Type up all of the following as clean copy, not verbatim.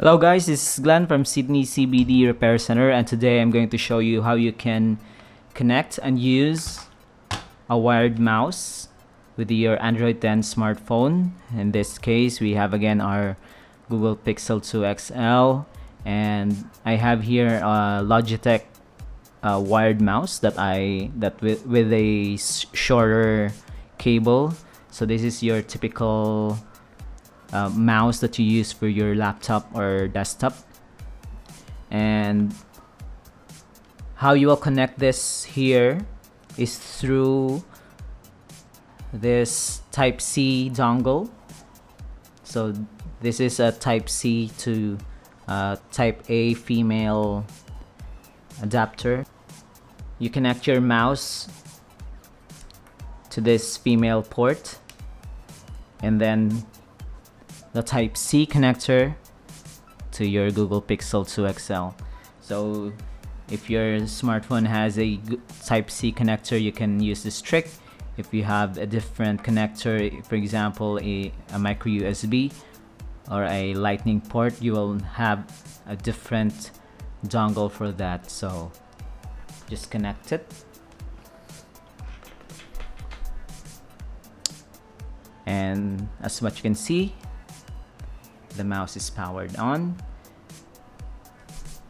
Hello guys, this is Glenn from Sydney CBD Repair Center, and today I'm going to show you how you can connect and use a wired mouse with your Android 10 smartphone. In this case, we have again our Google Pixel 2 XL, and I have here a Logitech wired mouse that with a shorter cable. So this is your typical mouse that you use for your laptop or desktop. And how you will connect this here is through this Type-C dongle. So this is a Type-C to Type-A female adapter. You connect your mouse to this female port, and then the Type-C connector to your Google Pixel 2 XL. So if your smartphone has a Type-C connector, you can use this trick. If you have a different connector, for example a micro USB or a lightning port, you will have a different dongle for that. So just connect it, and as what you can see, the mouse is powered on.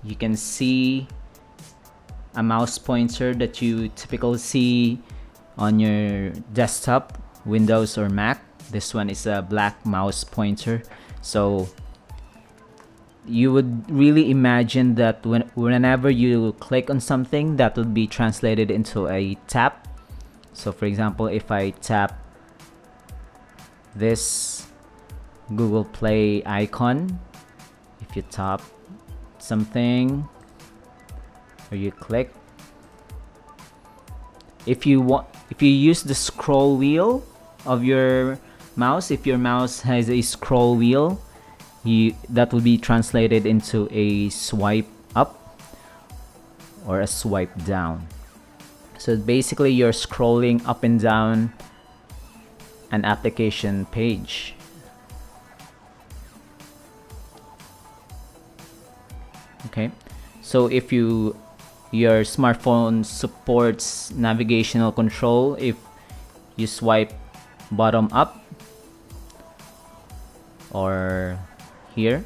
You can see a mouse pointer that you typically see on your desktop, Windows or Mac. This one is a black mouse pointer. So you would really imagine that whenever you click on something, that would be translated into a tap. So for example, if I tap this Google Play icon, if you tap something or you click, if you use the scroll wheel of your mouse, if your mouse has a scroll wheel, that will be translated into a swipe up or a swipe down. So basically you're scrolling up and down an application page. Okay, so if your smartphone supports navigational control, if you swipe bottom up or here,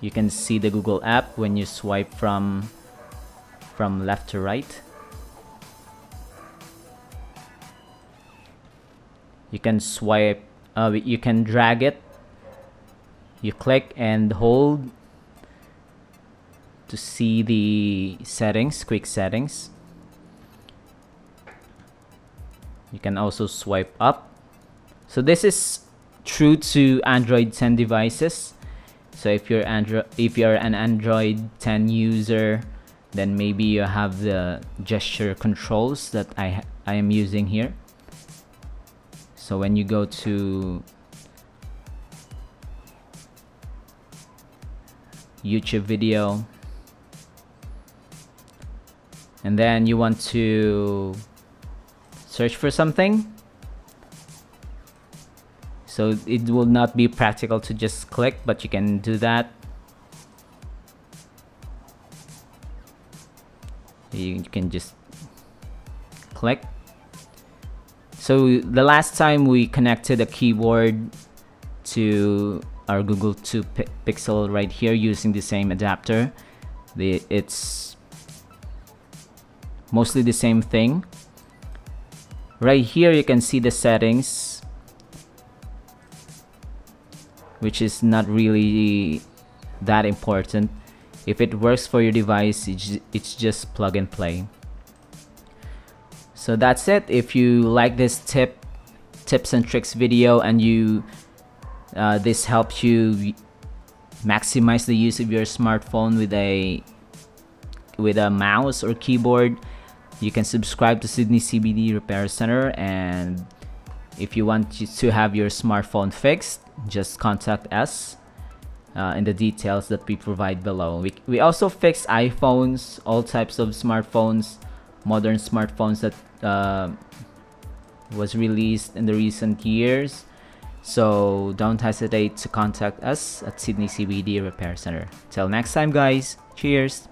you can see the Google app when you swipe from left to right. You can swipe, you can drag it. You click and hold to see the settings, quick settings. You can also swipe up. So this is true to Android 10 devices. So if you're an Android 10 user, then maybe you have the gesture controls that I am using here. So when you go to YouTube video, and then you want to search for something, so it will not be practical to just click, but you can do that. You can just click. So the last time we connected a keyboard to our Google 2 Pixel right here using the same adapter, it's mostly the same thing. Right here you can see the settings, which is not really that important. If it works for your device, it's just plug and play. So that's it. If you like this tips and tricks video, and this helps you maximize the use of your smartphone with a mouse or keyboard, you can subscribe to Sydney CBD Repair Center. And if you want to have your smartphone fixed, just contact us in the details that we provide below. We also fix iPhones, all types of smartphones, modern smartphones that was released in the recent years. So don't hesitate to contact us at Sydney CBD Repair Center. Till next time, guys. Cheers!